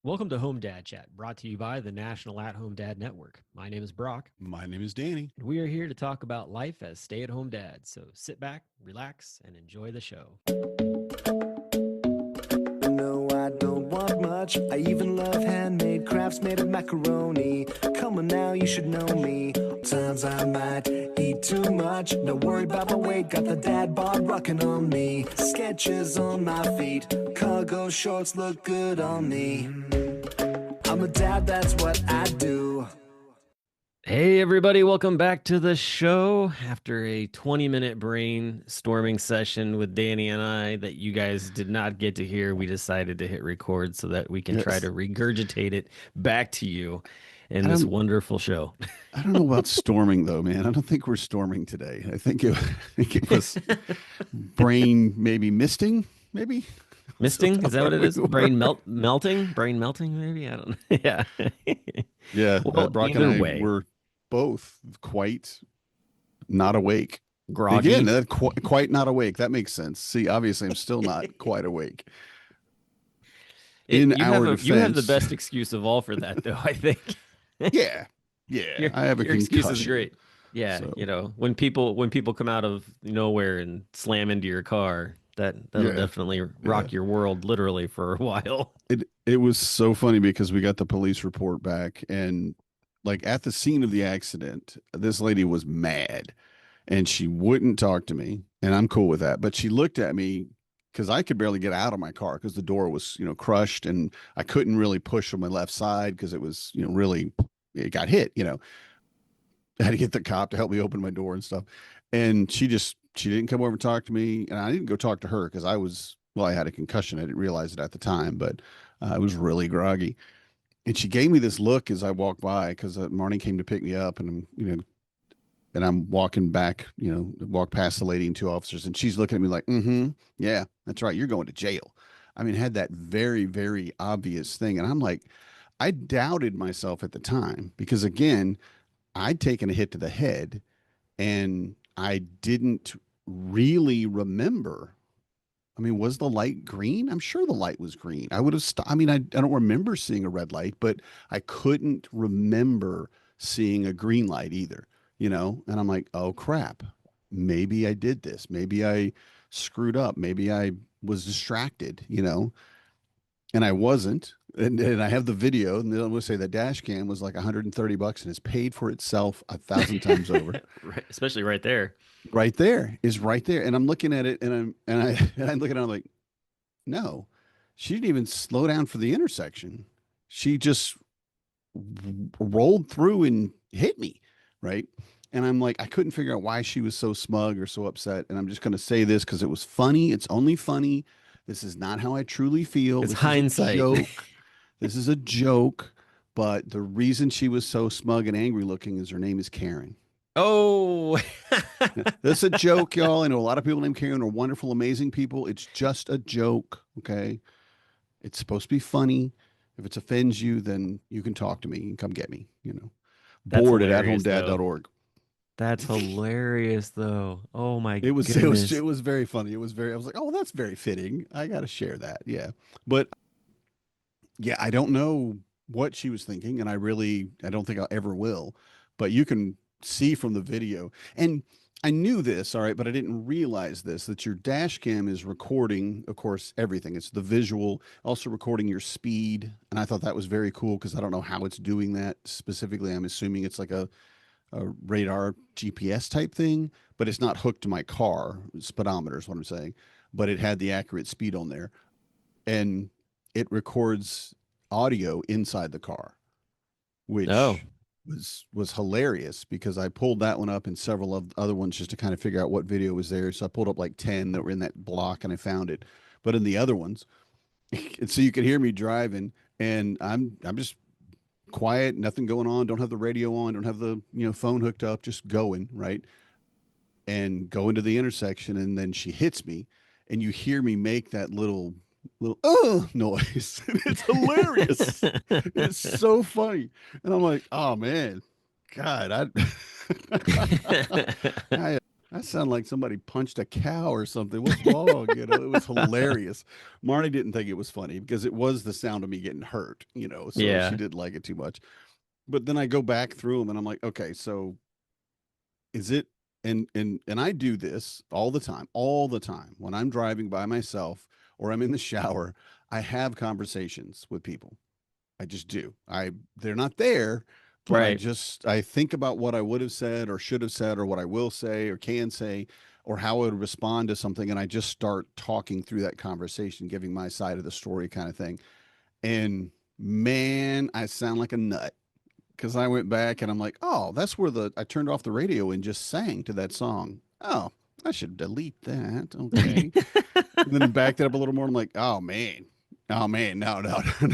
Welcome to Home Dad Chat, brought to you by the National At-Home Dad Network. My name is Brock. My name is Danny. And we are here to talk about life as stay-at-home dads. So sit back, relax, and enjoy the show. No, I don't want much. I even love handmade crafts made of macaroni. Come on now, you should know me. Times I might eat too much. No worry about my weight, got the dad bod rocking on me. Sketches on my feet, cargo shorts look good on me. I'm a dad, that's what I do. Hey, everybody, welcome back to the show. After a 20-minute brainstorming session with Danny and I that you guys did not get to hear, we decided to hit record so that we can try to regurgitate it back to you in this wonderful show. I don't know about storming, though, man. I don't think we're storming today. I think it was brain maybe misting, maybe. Misting? Is that what it is? Melting? Brain melting, maybe? I don't know. Yeah. Yeah. Well, Brock and I were both quite not awake. Groggy. Again, quite not awake. That makes sense. See, obviously, I'm still not quite awake. You have the best excuse of all for that, though, I think. Yeah. I have a your concussion. excuse is great. Yeah, So. you know, when people come out of nowhere and slam into your car, that'll definitely rock your world literally for a while. It was so funny because we got the police report back, and like at the scene of the accident, this lady was mad and she wouldn't talk to me, and I'm cool with that. But she looked at me because I could barely get out of my car because the door was, crushed, and I couldn't really push on my left side because it was, really, it got hit, I had to get the cop to help me open my door and stuff. And she didn't come over and talk to me, and I didn't go talk to her because I had a concussion. I didn't realize it at the time, but I was really groggy. And she gave me this look as I walked by because Marnie came to pick me up, and I'm walking back, walk past the lady and two officers, and she's looking at me like, yeah, that's right. You're going to jail. I mean, had that very, very obvious thing. And I'm like, I doubted myself at the time because, again, I'd taken a hit to the head and I didn't really remember. I mean, was the light green? I'm sure the light was green. I would have stopped. I mean, I don't remember seeing a red light, but I couldn't remember seeing a green light either, and I'm like, oh crap, maybe I did this. Maybe I screwed up. Maybe I was distracted, and I wasn't. And I have the video, and then I'm going to say the dash cam was like $130 and it's paid for itself 1,000 times over. Right, especially right there. Right there is right there. And I'm looking at it, and I'm looking at it, I'm like, no, she didn't even slow down for the intersection. She just rolled through and hit me. Right. And I'm like, I couldn't figure out why she was so smug or so upset. And I'm just going to say this because it was funny. It's only funny. This is not how I truly feel. It's this hindsight. This is a joke. But the reason she was so smug and angry looking is her name is Karen. Oh, this is a joke, y'all. I know a lot of people named Karen are wonderful, amazing people. It's just a joke. Okay. It's supposed to be funny. If it offends you, then you can talk to me and come get me, Board at athomedad.org. That's hilarious, though. Oh my goodness. It was very funny. I was like, oh, that's very fitting. I got to share that. Yeah. But yeah, I don't know what she was thinking, and I don't think I ever will, but you can see from the video. And I knew this, all right, but I didn't realize this, that your dash cam is recording, of course, everything. It's the visual, also recording your speed. And I thought that was very cool because I don't know how it's doing that specifically. I'm assuming it's like a radar GPS type thing, but it's not hooked to my car. Speedometer is what I'm saying. But it had the accurate speed on there. And it records audio inside the car, which was hilarious because I pulled that one up and several of other ones just to kind of figure out what video was there. So I pulled up like 10 that were in that block and I found it. But in the other ones, so you could hear me driving, and I'm just quiet, nothing going on, don't have the radio on, don't have the phone hooked up, just going, right? And go into the intersection, and then she hits me, and you hear me make that little noise. It's hilarious. It's so funny. And I'm like, oh man, God, I That sounded like somebody punched a cow or something. What's wrong? You know, it was hilarious. Marnie didn't think it was funny because it was the sound of me getting hurt, you know, so she Yeah. didn't like it too much. But then I go back through them and I'm like, okay, so is it and I do this all the time when I'm driving by myself or I'm in the shower, I have conversations with people. I just do. They're not there, but Right. I think about what I would have said or should have said or what I will say or can say or how I would respond to something and I just start talking through that conversation, giving my side of the story kind of thing. And man, I sound like a nut because I went back and I'm like, oh, that's where I turned off the radio and just sang to that song. Oh, I should delete that. Okay. And then backed it up a little more. I'm like, oh man, no, no,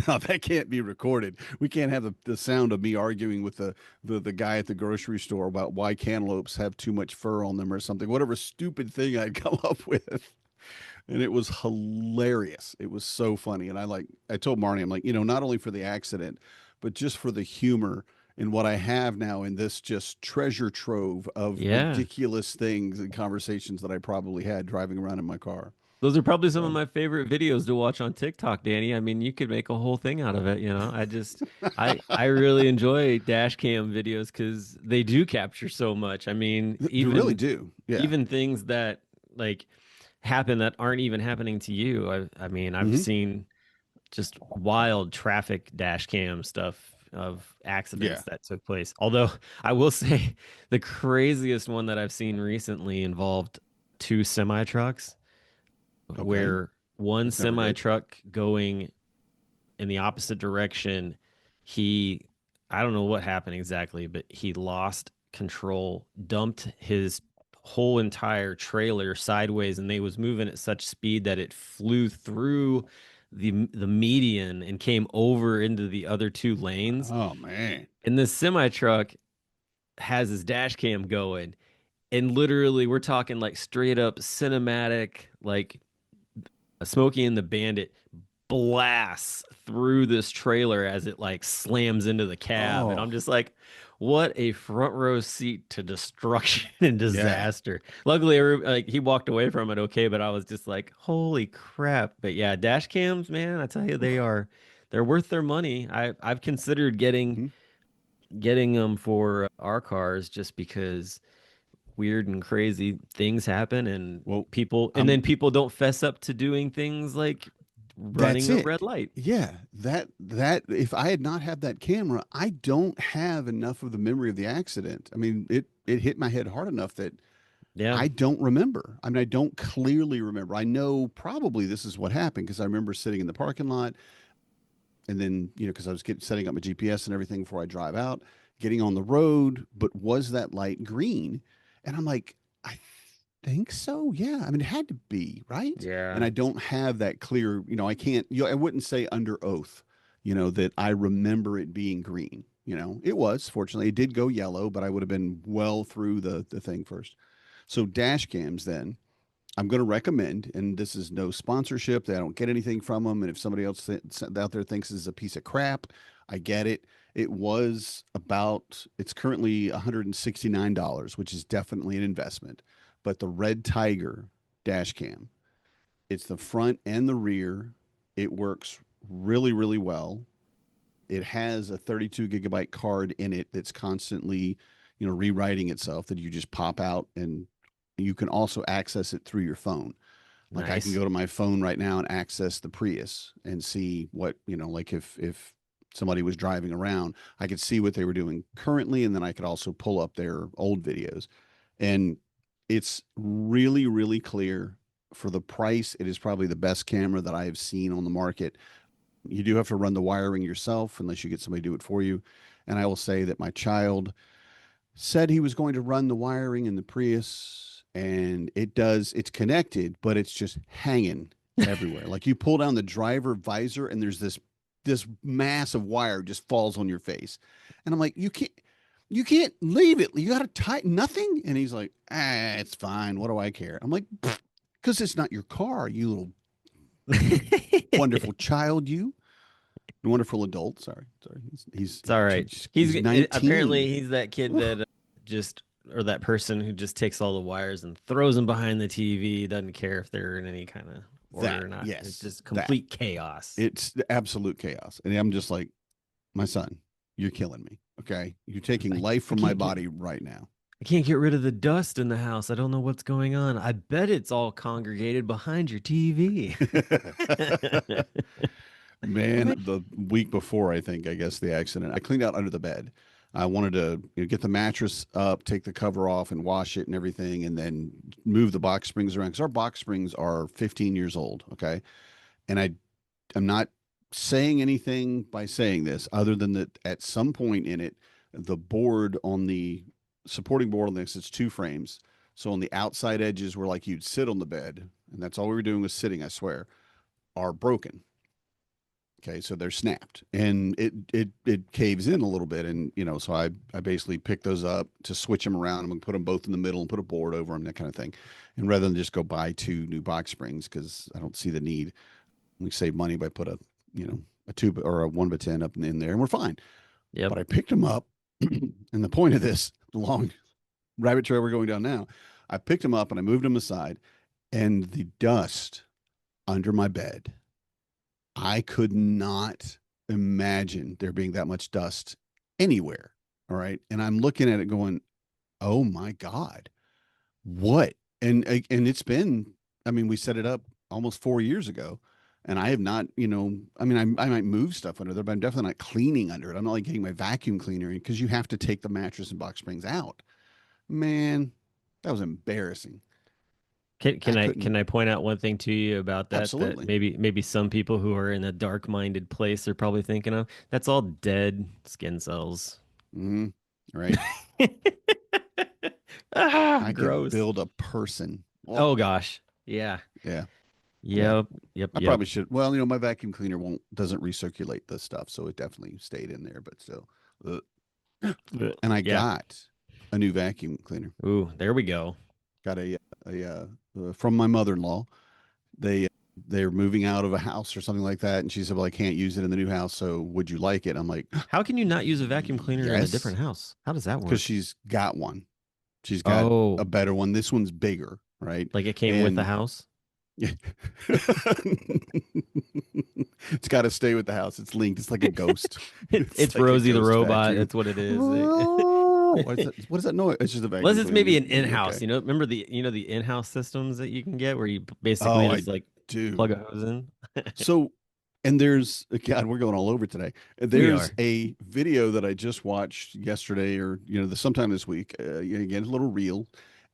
no, that can't be recorded. We can't have the sound of me arguing with the guy at the grocery store about why cantaloupes have too much fur on them or something, whatever stupid thing I'd come up with. And it was hilarious. It was so funny. And I told Marnie, I'm like, you know, not only for the accident, but just for the humor in what I have now in this just treasure trove of Yeah. ridiculous things and conversations that I probably had driving around in my car. Those are probably some of So my favorite videos to watch on TikTok, Danny. I mean, you could make a whole thing out of it, you know. I really enjoy dash cam videos because they do capture so much. I mean, you really do. Yeah. even things that like happen that aren't even happening to you. I mean, I've Hmm. seen just wild traffic dash cam stuff of Yeah. accidents that took place. Although I will say the craziest one that I've seen recently involved two semi trucks Okay. where one That's never semi good. truck going in the opposite direction, he, I don't know what happened exactly, but he lost control, dumped his whole entire trailer sideways, and they was moving at such speed that it flew through the median and came over into the other two lanes. Oh man. And this semi truck has his dash cam going, and literally we're talking like straight up cinematic, like Smokey and the Bandit blasts through this trailer as it like slams into the cab. And Oh I'm just like, what a front row seat to destruction and yeah. disaster. Luckily, like he walked away from it okay, but I was just like, holy crap. But yeah, dash cams, man, I tell you, they're worth their money. I've considered Hmm. getting them for our cars just because weird and crazy things happen and Well, then I'm people don't fess up to doing things like that's running a it. red light. Yeah, that if I had not had that camera, I don't have enough of the memory of the accident. I mean, it hit my head hard enough that Yeah. I don't remember. I mean, I don't clearly remember. I know probably this is what happened because I remember sitting in the parking lot and then, you know, because I was setting up my GPS and everything before I drive out, getting on the road. But was that light green? And I'm like, I think so. Yeah. I mean, it had to be, right? And Yeah. I don't have that clear, you know, I can't, you know, I wouldn't say under oath, you know, that I remember it being green. You know, it was, fortunately, it did go yellow, but I would have been well through the thing first. So dash cams then I'm going to recommend, and this is no sponsorship. They don't get anything from them. And if somebody else out there thinks this is a piece of crap, I get it. It's currently $169, which is definitely an investment. But the Red Tiger dash cam, it's the front and the rear. It works really, really well. It has a 32 gigabyte card in it that's constantly, you know, rewriting itself that you just pop out and you can also access it through your phone. Like I can Nice. go to my phone right now and access the Prius and see what, you know, like if somebody was driving around, I could see what they were doing currently and then I could also pull up their old videos. And it's really really clear for the price. It is probably the best camera that I have seen on the market. You do have to run the wiring yourself unless you get somebody to do it for you. And I will say that my child said he was going to run the wiring in the Prius, and it's connected, but it's just hanging everywhere. Like you pull down the driver visor, and there's this mass of wire just falls on your face. And I'm like, you can't leave it. You got to tighten nothing. And he's like, it's fine. What do I care? I'm like, because it's not your car, you little wonderful child, you wonderful adult. Sorry. It's all right. He's Apparently 19. he's that kid that just or that person who just takes all the wires and throws them behind the TV, doesn't care if they're in any kind of order That, or not. It's yes, just that. complete chaos. It's the absolute chaos. And I'm just like, my son, you're killing me. Okay. You're taking I, life I from my can't get body right now. I can't get rid of the dust in the house. I don't know what's going on. I bet it's all congregated behind your TV. Man, Man, the week before, I guess the accident, I cleaned out under the bed. I wanted to, get the mattress up, take the cover off, and wash it and everything, and then move the box springs around because our box springs are 15 years old. Okay, and I'm not saying anything by saying this, other than that at some point in it, the board on the supporting board on this, it's two frames. So on the outside edges, where like you'd sit on the bed, and that's all we were doing was sitting, I swear, are broken. Okay, so they're snapped, and it caves in a little bit, and so I basically pick those up to switch them around. I'm gonna put them both in the middle and put a board over them, that kind of thing. And rather than just go buy two new box springs, because I don't see the need, we save money by put a two or a 1x10 up in there, and we're fine. yep. But I picked them up, and the point of this long rabbit trail we're going down now, I picked them up and I moved them aside, and the dust under my bed, I could not imagine there being that much dust anywhere. All right. And I'm looking at it going, oh my God, what? And it's been, I mean, we set it up almost 4 years ago. And I have not, I mean, I might move stuff under there, but I'm definitely not cleaning under it. I'm not like getting my vacuum cleaner in because you have to take the mattress and box springs out. Man, that was embarrassing. Can I can I couldn't, can I point out one thing to you about that absolutely. maybe some people who are in a dark-minded place are probably thinking of? That's all dead skin cells. Hmm. Right. Ah, I could gross. build a person. Oh, Oh gosh. Yeah. yeah. Yeah. Yep. Yep. I Yep. probably should. Well, my vacuum cleaner doesn't recirculate the stuff, so it definitely stayed in there. But still, Ugh. Ugh. And I Yeah. got a new vacuum cleaner. Ooh, there we go. Got from my mother-in-law. They they're moving out of a house or something like that, and she said, "Well, I can't use it in the new house. So would you like it?" I'm like, How can you not use a vacuum cleaner in a "Yes," different house? How does that because work? she's got one. She's got a Oh, better one. This one's bigger, right? like it came with the And house? yeah. It's got to stay with the house. It's linked. It's like a ghost. It's It's like a Rosie the ghost robot. vacuum. That's what it is. What is that? What is that noise? It's just a Unless vacuum it's cleaner. maybe an You'll be in-house, okay. remember the in-house systems that you can get where you basically Oh, I just like plug do. a hose in? So, and there's, God, we're going all over today. We There's are. a video that I just watched yesterday, or sometime this week. Again, a little reel,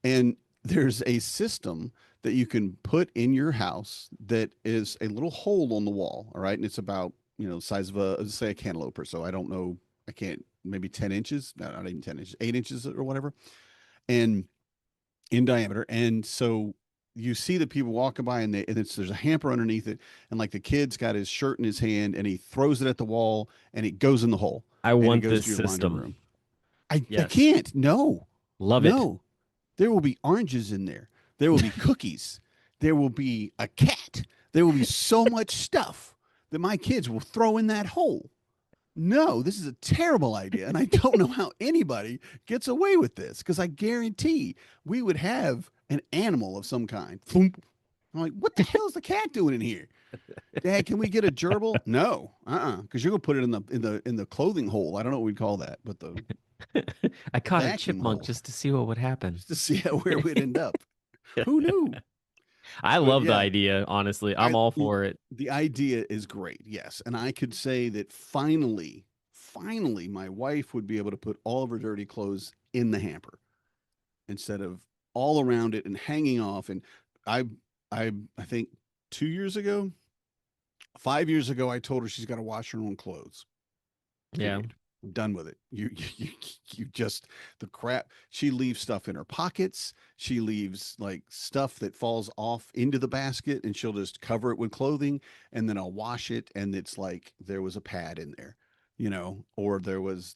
and there's a system that you can put in your house that is a little hole on the wall. All right, and it's about the size of say a cantaloupe. So I don't know, I can't, maybe 10 inches, no, not even 10 inches, 8 inches or whatever, and in diameter. And so you see the people walking by, and there's a hamper underneath it, and like the kid's got his shirt in his hand, and he throws it at the wall, and it goes in the hole, I and it want goes this to your laundry system. room. I Yes. can't. No, Love it. no. There will be oranges in there. There will be cookies. There will be a cat. There will be so much stuff that my kids will throw in that hole. No, this is a terrible idea. And I don't know how anybody gets away with this, because I guarantee we would have an animal of some kind. Thump. I'm like, what the hell is the cat doing in here? Dad, can we get a gerbil? No, because you're gonna put it in the clothing hole. I don't know what we'd call that, but the I caught a vacuum chipmunk hole, just to see what would happen. just to see where we'd end up. Who knew? I But love the yeah, idea, honestly. I'm I all for it. the idea is great. Yes, and I could say that finally, my wife would be able to put all of her dirty clothes in the hamper instead of all around it and hanging off. And I, I think 2 years ago, 5 years ago, I told her she's got to wash her own clothes. Yeah. Period. I'm done with it. You just, the crap. She leaves stuff in her pockets. She leaves like stuff that falls off into the basket, and she'll just cover it with clothing, and then I'll wash it, and it's like there was a pad in there, or there was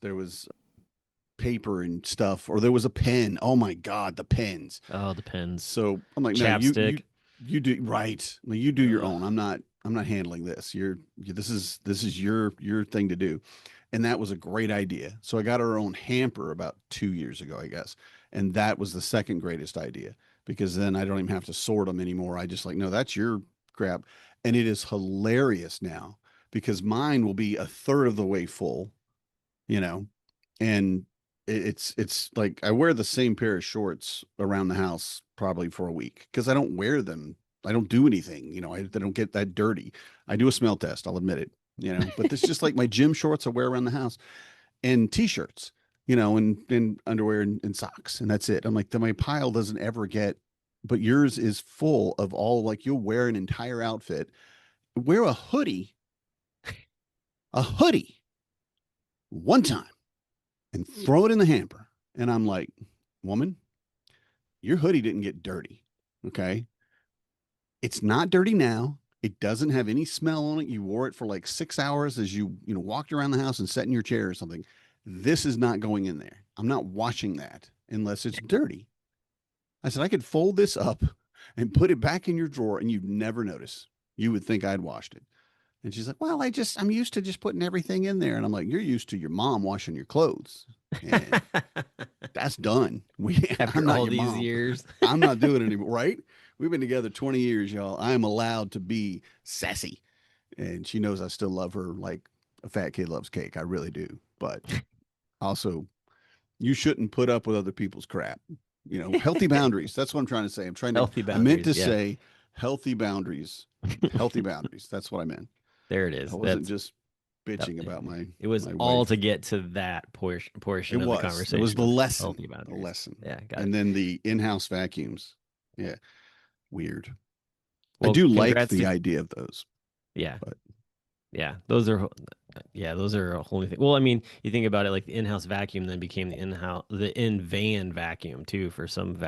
paper and stuff, or there was a pen. Oh my God, the pens. Oh, depends. So I'm like, no, you Chapstick. you do right. Like, you do your Ugh. own. I'm not handling this. This is your thing to do. And that was a great idea. So I got our own hamper about 2 years ago, I guess. And that was the second greatest idea because then I don't even have to sort them anymore. I just like, no, that's your crap. And it is hilarious now because mine will be a third of the way full, you know, and it's like I wear the same pair of shorts around the house probably for a week because I don't wear them. I don't do anything, they don't get that dirty. I do a smell test, I'll admit it, but this is just like my gym shorts I wear around the house and t-shirts, and underwear and socks, and that's it. I'm like, then my pile doesn't ever get, but yours is full of all, like you'll wear an entire outfit, wear a hoodie one time and throw it in the hamper. And I'm like, woman, your hoodie didn't get dirty. Okay. It's not dirty now. It doesn't have any smell on it. You wore it for like 6 hours as you walked around the house and sat in your chair or something. This is not going in there. I'm not washing that unless it's dirty. I said, I could fold this up and put it back in your drawer and you'd never notice. You would think I'd washed it. And she's like, well, I'm used to just putting everything in there. And I'm like, you're used to your mom washing your clothes. And that's done. After I'm not all your these mom. years. I'm not doing it anymore, right? We've been together 20 years, y'all. I am allowed to be sassy. And she knows I still love her like a fat kid loves cake. I really do. But also, you shouldn't put up with other people's crap. Healthy boundaries. That's what I'm trying to say. Healthy I meant boundaries. to Yeah. say healthy boundaries. Healthy boundaries. That's what I meant. There it is. I wasn't just bitching that- about my it was my all wife. to get to that portion It of the was. conversation. It was the lesson. Healthy The boundaries. lesson. Yeah, got And it. then the in-house vacuums. Yeah. Weird. I Well, do like congrats the to idea of those. yeah. But Yeah, those are a whole new thing. Well, I mean, you think about it, like the in-house vacuum then became the in-van vacuum too for some of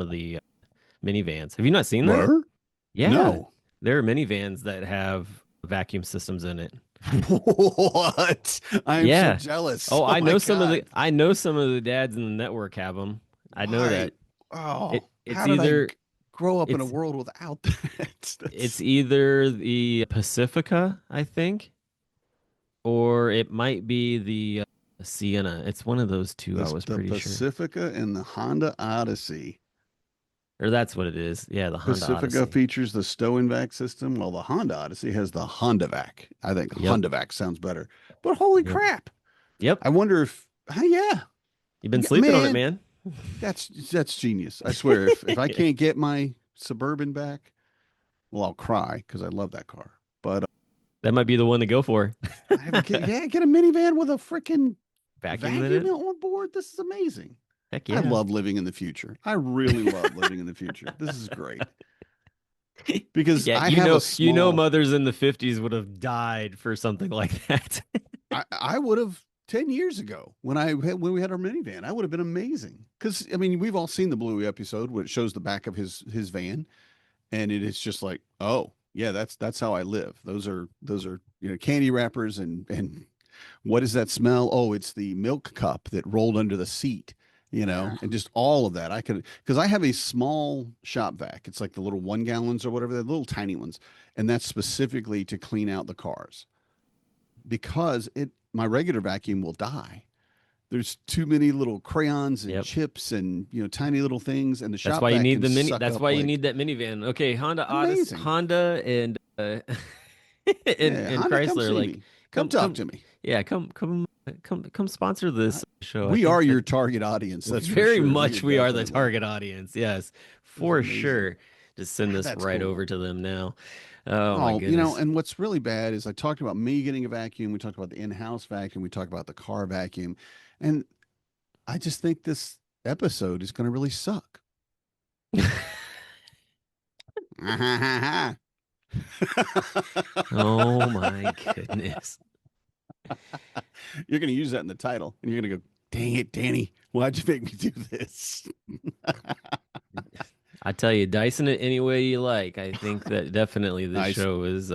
the minivans. Have you not seen that? were? Yeah, No. there are minivans that have vacuum systems in it. What? I am so Yeah. jealous. Oh, Oh my God. I know some of the dads in the network have them. I know Why? that Oh, it's how did I either grow up in a it's world without that? it's That's either the Pacifica, I think, or it might be the Sienna. It's one of those two, I was the pretty sure. Pacifica and the Honda Odyssey. Or that's what it is. Yeah, the Honda Pacifica Odyssey. features the stow and vac system, while the Honda Odyssey has the Honda vac. I think Yep. Honda vac sounds better. But holy Yep. crap. Yep. I wonder if, yeah, You've been yeah, sleeping on it, man, man. that's genius. I swear, if I can't get my Suburban back, well, I'll cry because I love that car. But That might be the one to go for. I have get a minivan with a freaking Vacuum in vacuum it? on board. This is amazing. Heck I yeah. love living in the future. I really love living in the future. This is great because Yeah, I have a you know small. mothers in the 50s would have died for something like that. I would have 10 years ago when we had our minivan. I would have been amazing because I mean we've all seen the Bluey episode where it shows the back of his van, and it is just like, oh yeah, that's how I live. Those are candy wrappers and what is that smell? Oh, it's the milk cup that rolled under the seat, and just all of that. I could, because I have a small shop vac. It's like the little 1 gallons or whatever, the little tiny ones. And that's specifically to clean out the cars because my regular vacuum will die. There's too many little crayons and Yep. chips and, tiny little things. And the That's shop why you vac need can the mini. suck That's up why you like need that minivan. Okay, Honda Odyssey, amazing. Honda and Yeah. and Honda, come Chrysler, see like me. Come talk to me. yeah, come sponsor this show. I We are think your that target audience. That's for very sure. much we are the Definitely. target audience. Yes, This is for amazing. sure. Just send God, this that's right cool. over to them now. Oh my Oh, goodness. and what's really bad is I talked about me getting a vacuum. We talked about the in-house vacuum. We talked about the car vacuum. And I just think this episode is going to really suck. Oh my goodness. You're going to use that in the title and you're going to go, dang it, Danny, why'd you make me do this? I tell you, Dyson it any way you like. I think that definitely this Nice, show is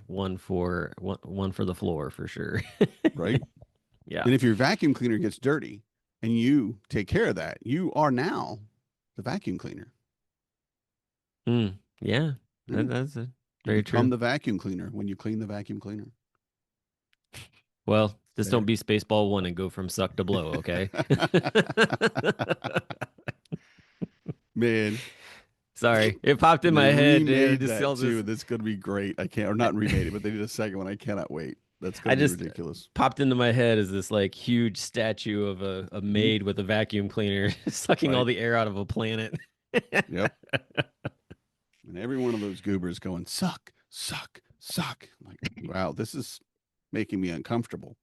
one for the floor for sure. right? Yeah. And if your vacuum cleaner gets dirty and you take care of that, you are now the vacuum cleaner. Yeah. Yeah. That's You very become true. the vacuum cleaner when you clean the vacuum cleaner. Well, Just don't There. be Spaceball 1 and go from suck to blow, okay? Man, Sorry. It popped in they my head, dude. remade Just that all this. too. That's going to be great. I can't, or not remade it, but they did a second one. I cannot wait. That's going I to be just ridiculous. popped into my head as this like huge statue of a Mhm. maid with a vacuum cleaner sucking all Right. the air out of a planet. Yep. And every one of those goobers going, suck, suck, suck. I'm like, wow, this is making me uncomfortable.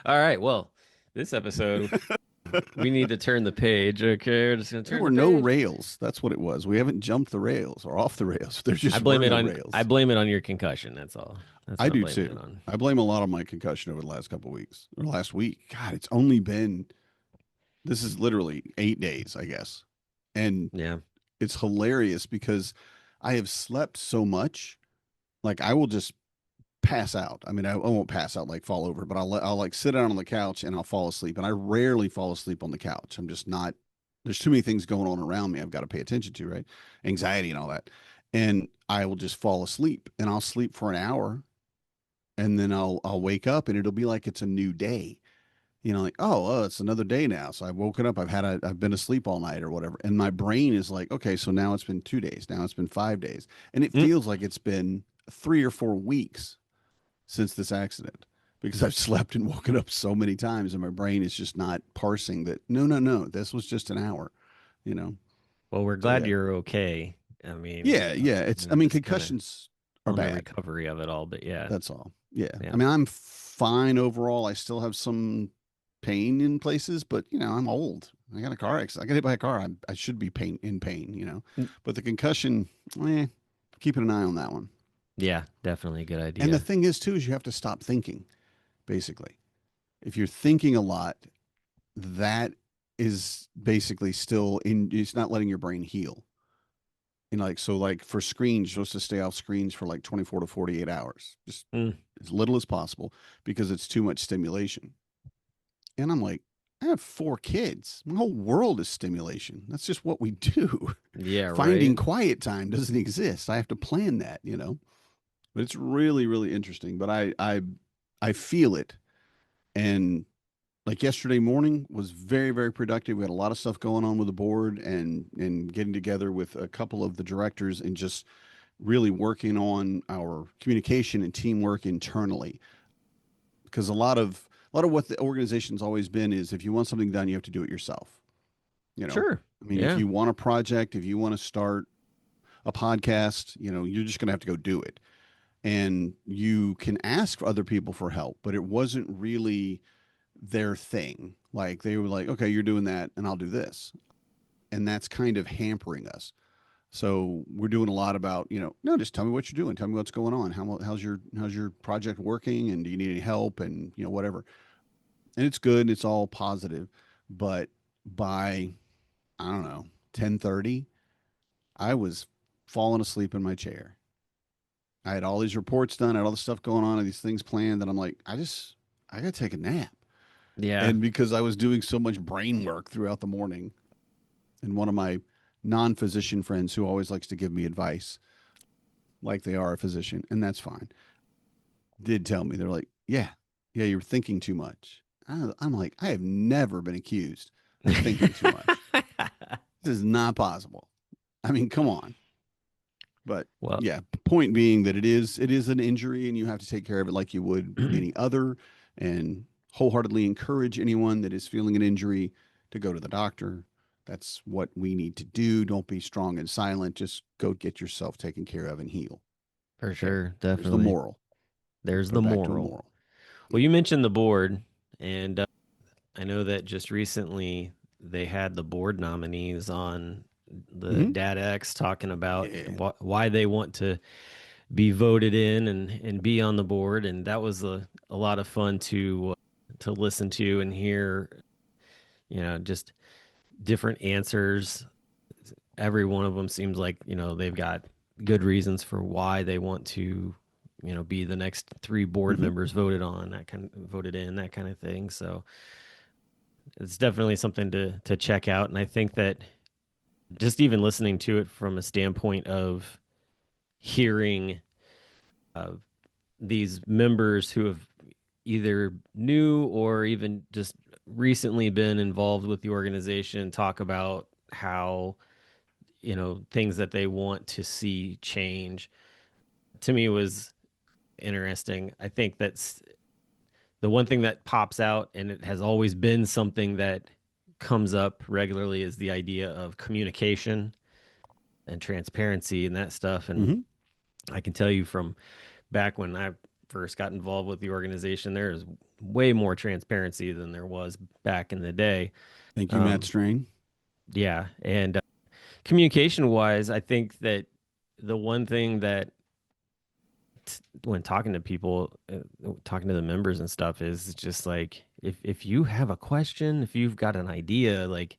All right. Well, this episode, we need to turn the page. Okay. We're just going to There turn were the no page. rails. That's what it was. We haven't jumped the rails or off the rails. There just were no I rails. blame it on your concussion. That's all. That's I what I'm do blaming it too. on. I blame a lot of my concussion over the last couple of weeks or last week. God, it's only been, this is literally 8 days, I guess. And Yeah. it's hilarious because I have slept so much. Like I will just pass out. I mean, I won't pass out like fall over, but I'll like sit down on the couch and I'll fall asleep. And I rarely fall asleep on the couch. I'm just not. There's too many things going on around me. I've got to pay attention to, right? Anxiety and all that. And I will just fall asleep, and I'll sleep for an hour, and then I'll wake up, and it'll be like it's a new day. Like it's another day now. So I've woken up. I've been asleep all night or whatever, and my brain is like, okay, so now it's been 2 days. Now it's been 5 days, and it Mm. feels like it's been 3 or 4 weeks since this accident because I've slept and woken up so many times and my brain is just not parsing that. No, no, no. This was just an hour, you know? Well, we're So glad yeah. you're okay. I mean, Yeah. Yeah. you I know, mean, just kind of concussions are on the bad. recovery of it all. But yeah, That's all. Yeah. yeah. I mean, I'm fine overall. I still have some pain in places, but I'm old. I got a car accident. I got hit by a car. I should be in pain. Mm. But the concussion, keeping an eye on that one. Yeah, definitely a good And the idea. thing is, too, is you have to stop thinking, basically. If you're thinking a lot, that is basically still in, it's not letting your brain heal. Like for screens, you're supposed to stay off screens for like 24 to 48 hours, just Mm. as little as possible because it's too much stimulation. And I'm like, I have 4 kids. My whole world is stimulation. That's just what we do. Yeah, Finding right. quiet time doesn't exist. I have to plan that. But it's really, really interesting. But I feel it. And like yesterday morning was very, very productive. We had a lot of stuff going on with the board and getting together with a couple of the directors and just really working on our communication and teamwork internally. Because a lot of what the organization's always been is if you want something done, you have to do it yourself. You know, Sure. I mean, if Yeah, you want a project, if you want to start a podcast, you're just going to have to go do it. And you can ask other people for help, but it wasn't really their thing. Like they were like, okay, you're doing that and I'll do this. And that's kind of hampering us. So we're doing a lot about, no, just tell me what you're doing. Tell me what's going on. How's your project working? And do you need any help? And whatever. And it's good. It's all positive. But by, I don't know, 10:30, I was falling asleep in my chair. I had all these reports done, I had all this stuff going on and these things planned. And I'm like, I got to take a nap. yeah. And because I was doing so much brain work throughout the morning, and one of my non-physician friends who always likes to give me advice, like they are a physician, and that's fine, did tell me they're like, yeah, you're thinking too much. I'm like, I have never been accused of thinking too much. This is not possible. I mean, come on. But Well, yeah, point being that it is an injury, and you have to take care of it like you would any other, and wholeheartedly encourage anyone that is feeling an injury to go to the doctor. That's what we need to do. Don't be strong and silent. Just go get yourself taken care of and heal. for Okay. sure, There's the definitely. moral. There's Put the it back to a moral. moral. Well, Yeah. you mentioned the board, and I know that just recently they had the board nominees on the Mm-hmm. Dad X talking about Yeah. why they want to be voted in and be on the board, and that was a lot of fun to listen to and hear. Just different answers. Every one of them seems like they've got good reasons for why they want to be the next three board Mm-hmm. members voted in, that kind of thing. So it's definitely something to check out. And I think that just even listening to it from a standpoint of hearing uh, these members who have either new or even just recently been involved with the organization talk about how, things that they want to see change. To me was interesting. I think that's the one thing that pops out, and it has always been something that comes up regularly, is the idea of communication and transparency and that stuff. And Hmm. I can tell you from back when I first got involved with the organization, there is way more transparency than there was back in the day. Thank you, Matt Um, Strain. yeah. And communication wise, I think that the one thing that when talking to people, talking to the members and stuff, is just like, if you have a question, if you've got an idea, like,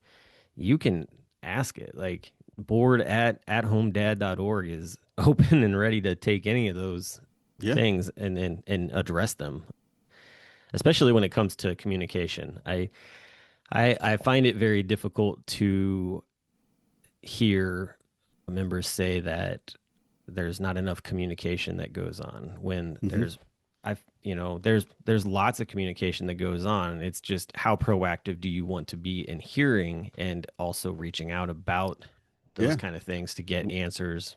you can ask it. Like, board at homedad.org is open and ready to take any of those Yeah. things and address them, especially when it comes to communication. I find it very difficult to hear members say that there's not enough communication that goes on when Hmm. there's lots of communication that goes on. It's just, how proactive do you want to be in hearing and also reaching out about those Yeah. kind of things to get answers.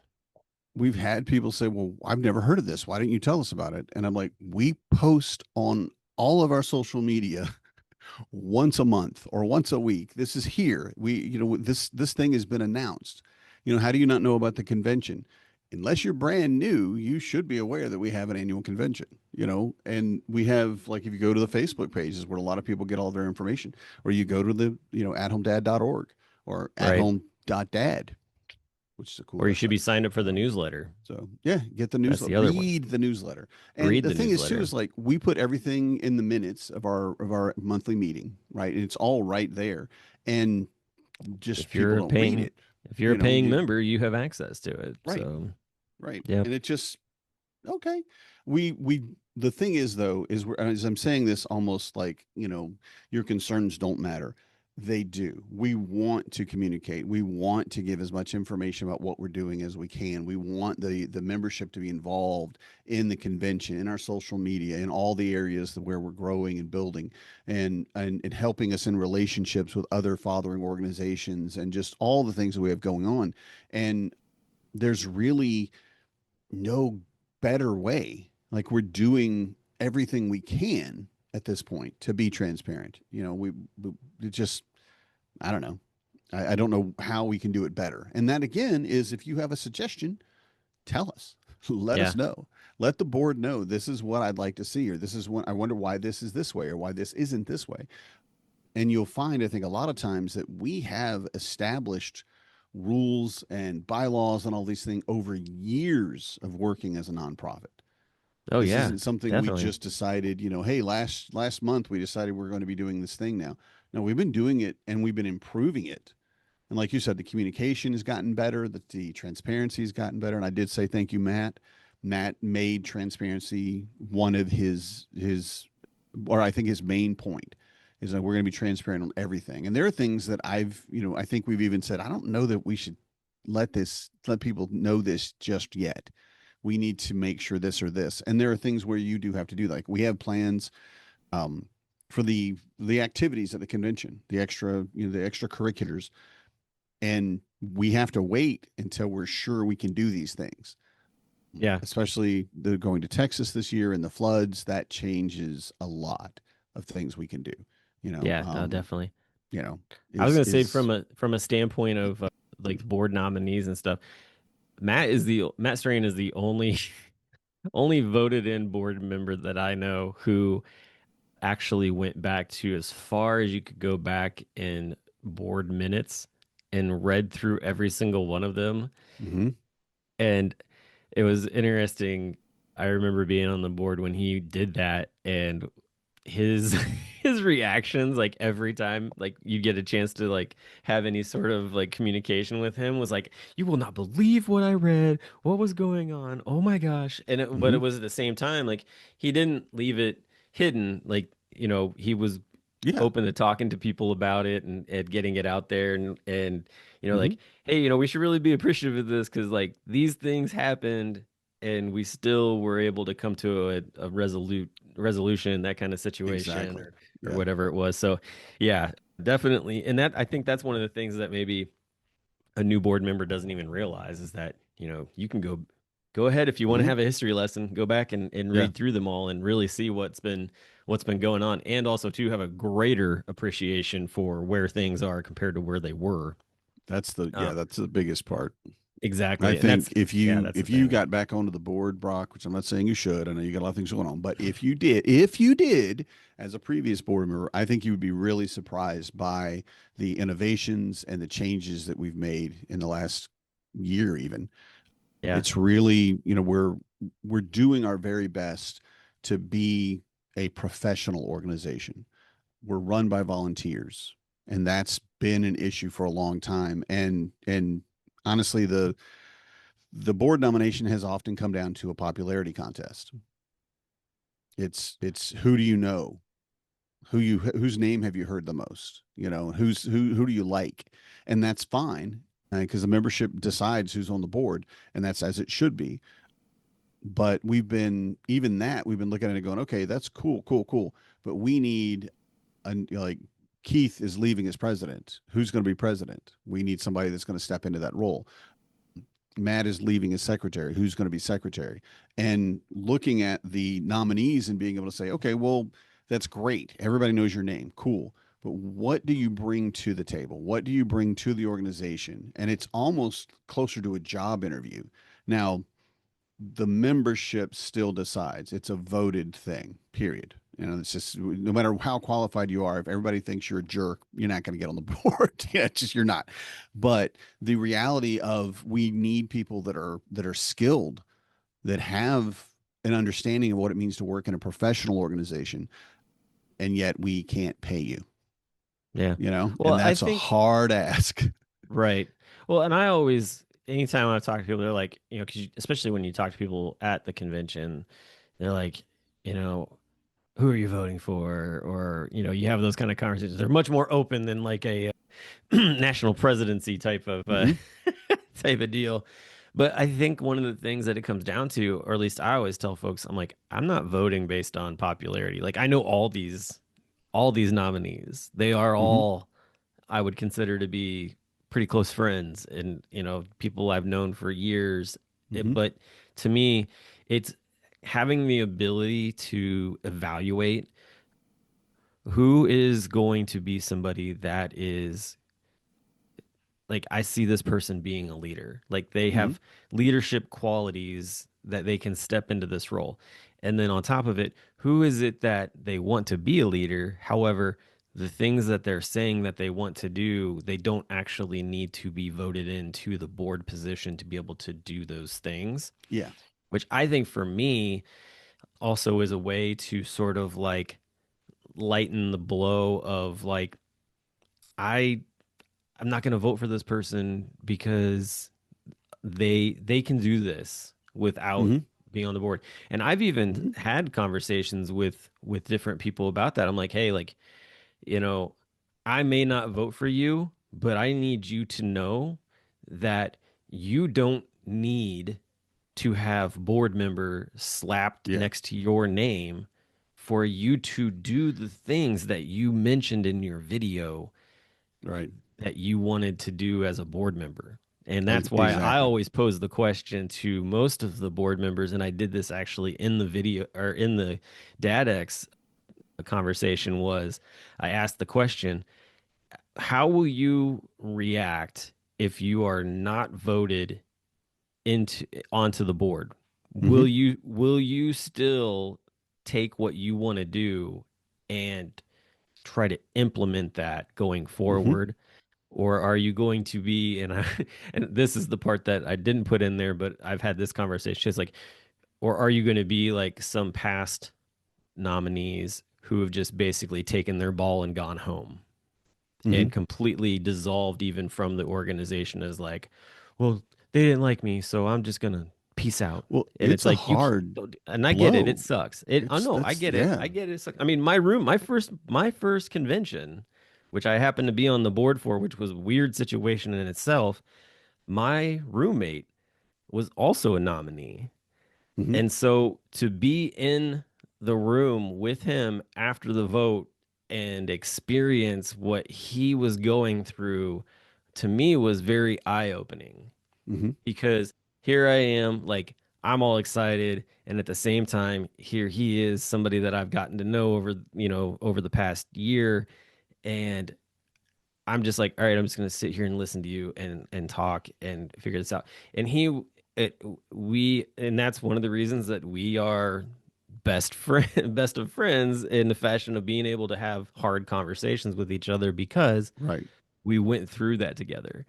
We've had people say, "Well, I've never heard of this. Why didn't you tell us about it?" And I'm like, "We post on all of our social media once a month or once a week. This is here. This thing has been announced. How do you not know about the convention? Unless you're brand new, you should be aware that we have an annual convention, and we have, like, if you go to the Facebook pages where a lot of people get all their information, or you go to the, athomedad.org or Right. athome.dad, which is a cool Or you should website. be signed up for the newsletter. So yeah, get the That's newsletter, the other one. read the newsletter. And Read the the thing is too, newsletter. is like, we put everything in the minutes of our monthly meeting, right? And it's all right there. And just if people you're a don't read paying it. if you're a paying You member, you have access to it. right, So, right. yep. And it just, okay. We the thing is, though, is, as I'm saying this, almost like, your concerns don't matter. They do. We want to communicate. We want to give as much information about what we're doing as we can. We want the membership to be involved in the convention, in our social media, in all the areas where we're growing and building, and helping us in relationships with other fathering organizations, and just all the things that we have going on. And there's really no better way. Like, we're doing everything we can at this point to be transparent. We it just, I don't know. I don't know how we can do it better. And that, again, is, if you have a suggestion, tell us. Let Yeah. us know. Let the board know, this is what I'd like to see, or this is what I wonder why this is this way, or why this isn't this way. And you'll find, I think, a lot of times that we have established rules and bylaws and all these things over years of working as a nonprofit. Oh This yeah, isn't something we definitely. just decided, hey, last month we decided we're going to be doing this thing now. No, we've been doing it, and we've been improving it. And like you said, the communication has gotten better, the transparency has gotten better. And I did say thank you, Matt. Matt made transparency one of his or I think his main point, is that we're going to be transparent on everything. And there are things that I think we've even said, I don't know that we should let people know this just yet. We need to make sure this or this. And there are things where you do have to do, like, we have plans, um, for the activities at the convention, the extra, the extracurriculars, and we have to wait until we're sure we can do these things. Yeah. Especially the going to Texas this year and the floods, that changes a lot of things we can do. You know, Yeah, no, um, definitely. you know, I was is gonna say, is from a standpoint of like board nominees and stuff, Matt Strain is the only only voted in board member that I know who actually went back to as far as you could go back in board minutes and read through every single one of them. mhm. And it was interesting. I remember being on the board when he did that, and his his reactions, like, every time like you get a chance to like have any sort of like communication with him, was like, you will not believe what I read, what was going on, oh my gosh. But it Mhm. was at the same time, like, he didn't leave it hidden. Like, he was Yeah. open to talking to people about it, and getting it out there, and Mhm. like, hey, we should really be appreciative of this, because like these things happened, and we still were able to come to a resolute resolution, that kind of situation, Exactly. or Yeah. whatever it was. So yeah, definitely. And that I think that's one of the things that maybe a new board member doesn't even realize is that, you can go ahead if you want to Hmm. have a history lesson, go back and Yeah. read through them all and really see what's been going on, and also to have a greater appreciation for where things are compared to where they were. Yeah, Um, that's the biggest part. I exactly. And think that's yeah, that's the if you thing. got back onto the board, Brock, which I'm not saying you should, I know you got a lot of things going on, but if you did as a previous board member, I think you would be really surprised by the innovations and the changes that we've made in the last year even. Yeah. It's really, we're doing our very best to be a professional organization. We're run by volunteers, and that's been an issue for a long time. And honestly, the board nomination has often come down to a popularity contest. It's who do you know, whose name have you heard the most, who do you like, and that's fine because the membership decides who's on the board, and that's as it should be. But we've been looking at it going, okay, that's cool, cool, cool, but we need like Keith is leaving as president. Who's going to be president? We need somebody that's going to step into that role. Matt is leaving as secretary. Who's going to be secretary? And looking at the nominees and being able to say, okay, well, that's great. Everybody knows your name. Cool. But what do you bring to the table? What do you bring to the organization? And it's almost closer to a job interview. Now, the membership still decides. It's a voted thing, period. It's just no matter how qualified you are, if everybody thinks you're a jerk, you're not going to get on the board. Yeah, it's just you're not. But the reality of we need people that are skilled, that have an understanding of what it means to work in a professional organization, and yet we can't pay you, Yeah. Well, and I that's a think hard ask. right. Well, and I always, anytime I talk to people, they're like, because especially when you talk to people at the convention, they're like, you know, who are you voting for? Or, you have those kind of conversations. They're much more open than like a national presidency type of Mm-hmm. type of deal. But I think one of the things that it comes down to, or at least I always tell folks, I'm like, I'm not voting based on popularity. Like I know all these nominees. They are Mm-hmm. all I would consider to be pretty close friends and people I've known for years. Mm-hmm. But to me, it's having the ability to evaluate who is going to be somebody that is like I see this person being a leader. Like they Mm-hmm. have leadership qualities that they can step into this role. And then on top of it, who is it that they want to be a leader? However, the things that they're saying that they want to do, they don't actually need to be voted into the board position to be able to do those things, Yeah. which I think for me also is a way to sort of like lighten the blow of like I I'm not going to vote for this person because they can do this without Mm-hmm. being on the board. And I've even Mm-hmm. had conversations with different people about that. I'm like, hey, like, you know, I may not vote for you, but I need you to know that you don't need to have board member slapped Yeah. next to your name for you to do the things that you mentioned in your video Right. that you wanted to do as a board member. And that's why I Exactly. always pose the question to most of the board members. And I did this actually in the video or in the DadX conversation was I asked the question, how will you react if you are not voted into onto the board? Mm-hmm. Will you still take what you want to do and try to implement that going Mm-hmm. forward? Or are you going to be and this is the part that I didn't put in there, but I've had this conversation. It's like, or are you going to be like some past nominees who have just basically taken their ball and gone home Mm-hmm. and completely dissolved even from the organization as like, well, they didn't like me, so I'm just gonna peace out. Well, And it's it's a like you hard and I get it, it blow. sucks. I It's know, I that's get it. yeah. I get it. It sucks. I mean, my first convention, which I happened to be on the board for, which was a weird situation in itself, my roommate was also a nominee. Hmm. And so to be in the room with him after the vote and experience what he was going through to me was very eye-opening Hmm. because here I am, like I'm all excited, and at the same time, here he is, somebody that I've gotten to know over, over the past year, and I'm just like, all right, I'm just gonna sit here and listen to you and talk and figure this out. And it, and that's one of the reasons that we are best friend, best of friends in the fashion of being able to have hard conversations with each other because Right. we went through that together.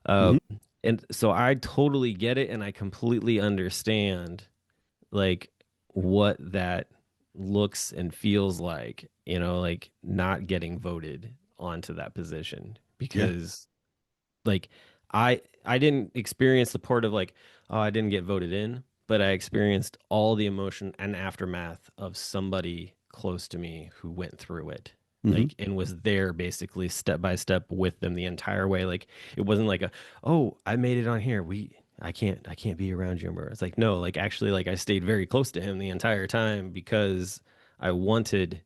Hmm. Um, and so I totally get it, and I completely understand like what that looks and feels like, like not getting voted onto that position Yeah. because like I didn't experience the part of like, oh, I didn't get voted in, but I experienced all the emotion and aftermath of somebody close to me who went through it. Hmm. Like and was there basically step by step with them the entire way. Like it wasn't like a, oh, I made it on here. I can't be around you more. It's like no, like actually like I stayed very close to him the entire time because I wanted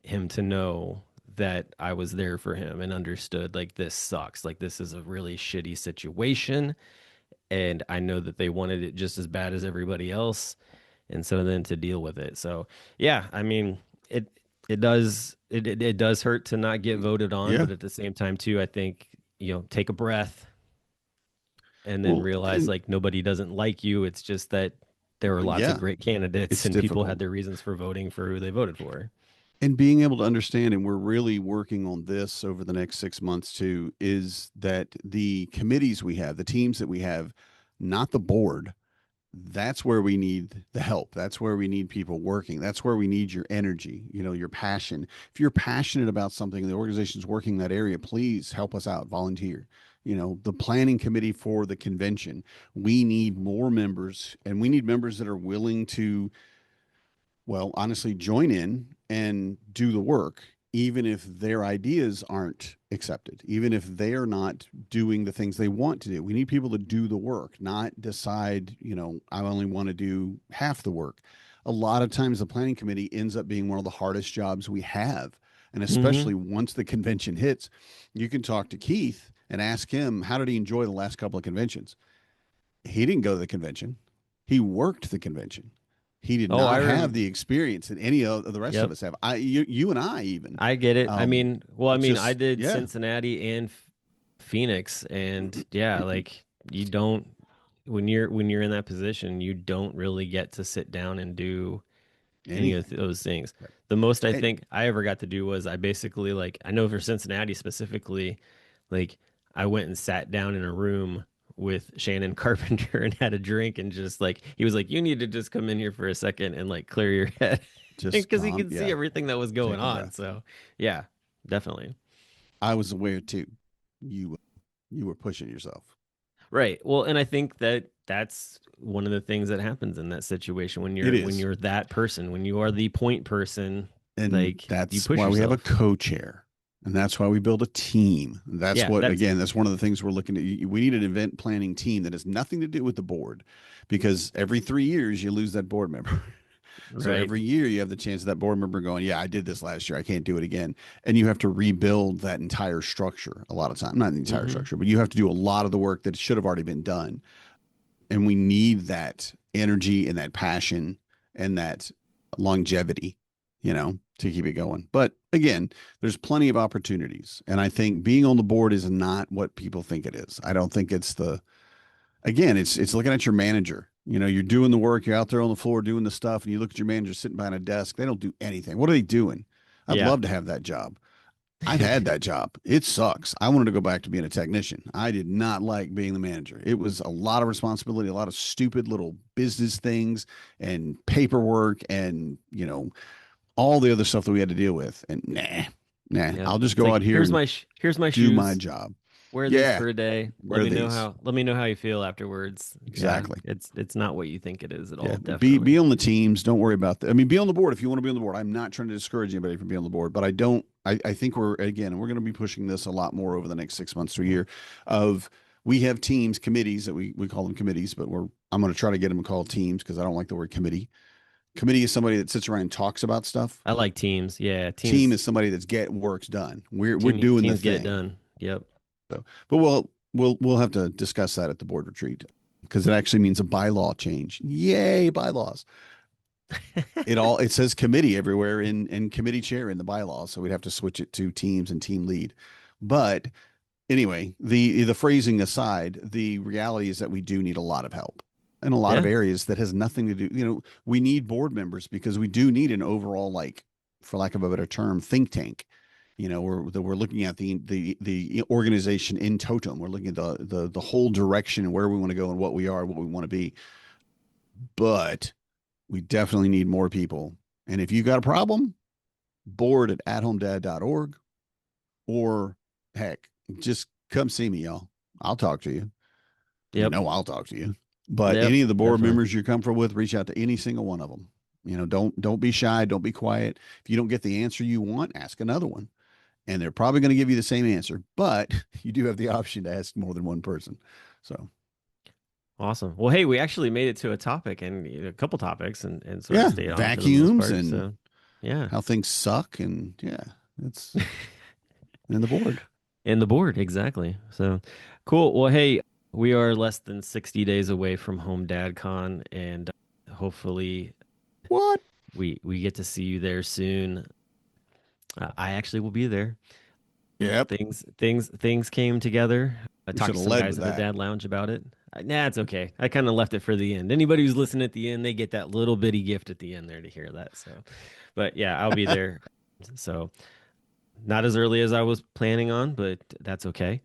him to know that I was there for him and understood like this sucks. Like this is a really shitty situation and I know that they wanted it just as bad as everybody else and so then to deal with it. So, yeah, I mean, it it does hurt to not get voted on, Yeah. but at the same time too, I think, take a breath and then Well, realize and like nobody doesn't like you. It's just that there were lots of yeah, great candidates it's and people had difficult. their reasons for voting for who they voted for. And being able to understand, and we're really working on this over the next 6 months too, is that the committees we have, the teams that we have, not the board, that's where we need the help. That's where we need people working. That's where we need your energy, your passion. If you're passionate about something and the organization's working in that area, please help us out, volunteer. The planning committee for the convention, we need more members and we need members that are willing to, well, honestly, join in and do the work, even if their ideas aren't accepted, even if they're not doing the things they want to do. We need people to do the work, not decide, I only want to do half the work. A lot of times, the planning committee ends up being one of the hardest jobs we have. And Mhm. especially once the convention hits, you can talk to Keith and ask him, how did he enjoy the last couple of conventions? He didn't go to the convention. He worked the convention. He did Oh, not have the experience that any of the rest of Yep. us have. You and I even. I get it. Um, I it's mean, I just did yeah, Cincinnati and Phoenix, and yeah, like you don't when you're in that position, you don't really get to sit down and do any of anything. those things. Right. The most I And think I ever got to do was I basically like I know for Cincinnati specifically, like I went and sat down in a room with Shannon Carpenter and had a drink and just like he was like, you need to just come in here for a second and like clear your head just because he calm. could see Yeah, everything that was going take a on. breath. So yeah, definitely. I was aware too. You you were pushing yourself. Right. Well, and I think that that's one of the things that happens in that situation when It when is. you're that person, when you are the point person, And like you that's push why we have a yourself. co-chair. And that's why we build a team. That's Yeah, what, that's again, that's one of the things we're looking at. We need an event planning team that has nothing to do with the board because every 3 years you lose that board member. So right. every year you have the chance of that board member going, yeah, I did this last year. I can't do it again. And you have to rebuild that entire structure a lot of time. Not the entire Hmm. structure, but you have to do a lot of the work that should have already been done. And we need that energy and that passion and that longevity, to keep it going. But again, there's plenty of opportunities. And I think being on the board is not what people think it is. I don't think it's again, it's looking at your manager. You're doing the work, you're out there on the floor doing the stuff, and you look at your manager sitting behind a desk. They don't do anything. What are they doing? I'd Yeah. love to have that job. I've had that job. It sucks. I wanted to go back to being a technician. I did not like being the manager. It was a lot of responsibility, a lot of stupid little business things and paperwork and, all the other stuff that we had to deal with. And nah, Yep. I'll just It's go like out here and here's my do my shoes. job. Wear these Yeah, for a day. wear these. Let me know how you feel afterwards. Yeah. Exactly. It's not what you think it is at Yeah, all, be definitely. on the teams. Don't worry about that. I mean, be on the board if you want to be on the board. I'm not trying to discourage anybody from being on the board, but I don't. I think we're going to be pushing this a lot more over the next 6 months to a year. Of we have teams, committees that we call them committees, but I'm going to try to get them called teams because I don't like the word committee. Committee is somebody that sits around and talks about stuff. I like teams. Yeah, Team teams. is somebody that's get works done. We're doing the Teams get it thing. done. Yep. So, but we'll have to discuss that at the board retreat because it actually means a bylaw change. Yay, bylaws. It says committee everywhere in committee chair in the bylaws, so we'd have to switch it to teams and team lead. But anyway, the phrasing aside, the reality is that we do need a lot of help in a lot of Yeah. areas that has nothing to do. We need board members because we do need an overall, like, for lack of a better term, think tank. We're looking at the organization in totem. We're looking at the whole direction and where we want to go and what we are, what we want to be. But we definitely need more people. And if you got a problem, board at athomedad.org, or heck, just come see me, y'all. I'll talk to you. Yep. I'll talk to you. But Yep. any of the board Definitely. members you're comfortable with, reach out to any single one of them. Don't be shy. Don't be quiet. If you don't get the answer you want, ask another one. And they're probably going to give you the same answer, but you do have the option to ask more than one person. So Awesome. Well, hey, we actually made it to a topic and a couple topics and sort of yeah, stayed on for the most vacuums part. and So, yeah. how things suck, and yeah, it's in the board. And the board, exactly. So, cool. Well, hey, we are less than 60 days away from Home Dad Con, and hopefully What? we get to see you there soon. I actually will be there. Yep. Things came together. I We talked should to have some led guys with at the that. Dad Lounge about it. Nah, it's okay. I kind of left it for the end. Anybody who's listening at the end, they get that little bitty gift at the end there to hear that. So, but yeah, I'll be there. So, not as early as I was planning on, but that's okay.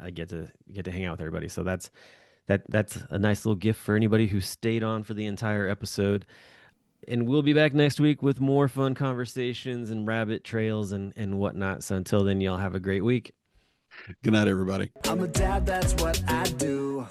I get to hang out with everybody. So that's a nice little gift for anybody who stayed on for the entire episode. And we'll be back next week with more fun conversations and rabbit trails and whatnot. So until then, y'all have a great week. Good night, everybody. I'm a dad, that's what I do.